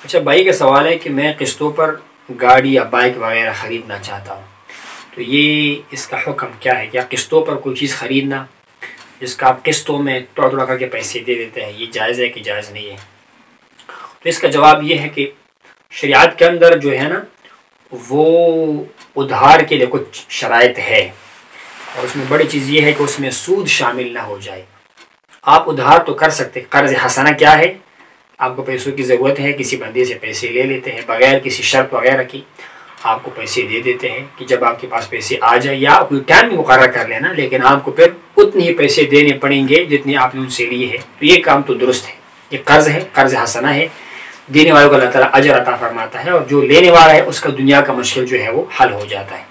اچھا بھائی کا سوال ہے کہ میں قسطوں پر گاڑی یا بائک وغیرہ خریدنا چاہتا ہوں، تو یہ اس کا حکم کیا ہے؟ کیا قسطوں پر کوئی چیز خریدنا جس کا آپ قسطوں میں ٹوڑا ٹوڑا کر کے پیسے دے دیتے ہیں، یہ جائز ہے کہ جائز نہیں ہے؟ تو اس کا جواب یہ ہے کہ شریعت کے اندر جو ہے نا وہ ادھار کے لیے کچھ شرائط ہے، اور اس میں بڑی چیز یہ ہے کہ اس میں سود شامل نہ ہو جائے۔ آپ ادھار تو کر سکتے، قرض حسنہ کیا ہے؟ آپ کو پیسوں کی ضرورت ہے، کسی بندے سے پیسے لے لیتے ہیں بغیر کسی شرط وغیرہ کی، آپ کو پیسے دے دیتے ہیں کہ جب آپ کے پاس پیسے آ جائے، یا کوئی ٹائم بھی مقرر کر لینا، لیکن آپ کو پھر اتنے ہی پیسے دینے پڑیں گے جتنے آپ نے ان سے لیے ہیں۔ تو یہ کام تو درست ہے، یہ قرض ہے، قرض حسنہ ہے، دینے والے کو اللہ تعالیٰ اجر عطا فرماتا ہے، اور جو لینے والا ہے اس کا دنیا کا مشکل جو ہے وہ حل ہو جاتا ہے۔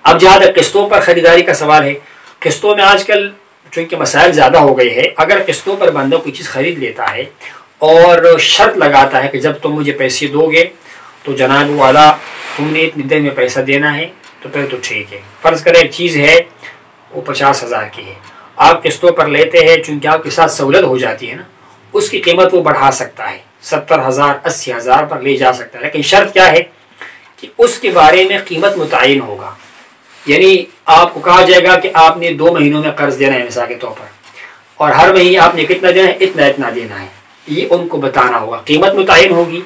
اب جہاں تک قسطوں پر خریداری کا سوال ہے، قسطوں میں آج کل چونکہ مسائل زیادہ ہو گئے ہیں، اگر قسطوں پر بندہ کوئی چیز خرید لیتا ہے اور شرط لگاتا ہے کہ جب تم مجھے پیسے دو گے تو جناب والا تم نے اتنی دیر میں پیسہ دینا ہے، تو پھر تو ٹھیک ہے۔ فرض کریں ایک چیز ہے وہ 50,000 کی ہے، آپ قسطوں پر لیتے ہیں، چونکہ آپ کے ساتھ سہولت ہو جاتی ہے نا، اس کی قیمت وہ بڑھا سکتا ہے، 70,000 80,000 پر لے جا سکتا ہے، لیکن شرط کیا ہے کہ اس کے بارے میں قیمت متعین ہوگا، یعنی آپ کو کہا جائے گا کہ آپ نے 2 مہینوں میں قرض دینا ہے مثال کے طور پر، اور ہر مہینے آپ نے کتنا دینا ہے؟ اتنا دینا ہے، یہ ان کو بتانا ہوگا، قیمت متعین ہوگی،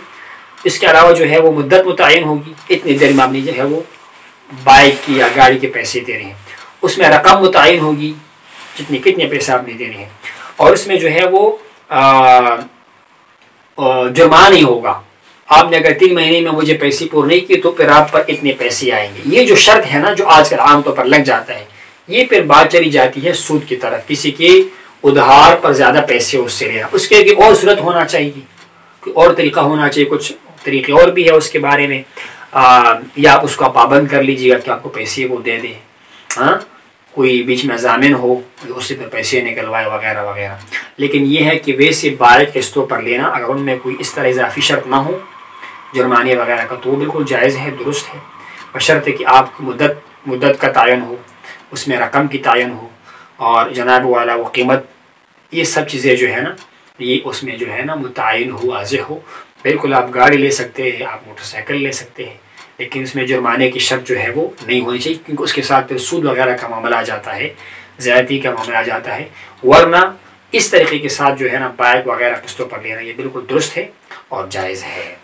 اس کے علاوہ جو ہے وہ مدت متعین ہوگی، اتنی دیر میں آپ نے جو ہے وہ بائک کی یا گاڑی کے پیسے دینے ہیں، اس میں رقم متعین ہوگی کتنے پیسے آپ نے دینے ہیں، اور اس میں جو ہے وہ جرمانہ نہیں ہوگا، آپ نے اگر 3 مہینے میں مجھے پیسے پورے نہیں کیے تو پھر آپ پر اتنے پیسے آئیں گے۔ یہ جو شرط ہے نا جو آج کل عام طور پر لگ جاتا ہے، یہ پھر بات چلی جاتی ہے سود کی طرف، کسی کے ادھار پر زیادہ پیسے اس سے لینا، اس کے ایک اور صورت ہونا چاہیے، کوئی اور طریقہ ہونا چاہیے، کچھ طریقے اور بھی ہے اس کے بارے میں، یا اس کو پابند کر لیجیے گا کہ آپ کو پیسے وہ دے دیں، ہاں کوئی بیچ میں ضامن ہو اس سے پھر پیسے نکلوائے وغیرہ وغیرہ، لیکن یہ ہے کہ ویسے بائک قسطوں پر لینا اگر ان میں کوئی اس طرح اضافی شرط نہ ہو جرمانے وغیرہ کا تو وہ بالکل جائز ہے، درست ہے، بشرطے کہ آپ کی مدت کا تعین ہو، اس میں رقم کی تعین ہو، اور جناب والا وہ قیمت، یہ سب چیزیں جو ہے نا یہ اس میں جو ہے نا متعین ہو، واضح ہو۔ بالکل آپ گاڑی لے سکتے ہیں، آپ موٹر سائیکل لے سکتے ہیں، لیکن اس میں جرمانے کی شرط جو ہے وہ نہیں ہونی چاہیے، کیونکہ اس کے ساتھ پھر سود وغیرہ کا معاملہ آ جاتا ہے، زیادتی کا معاملہ آ جاتا ہے، ورنہ اس طریقے کے ساتھ جو ہے نا بائک وغیرہ قسطوں پر لینا یہ بالکل درست ہے اور جائز ہے۔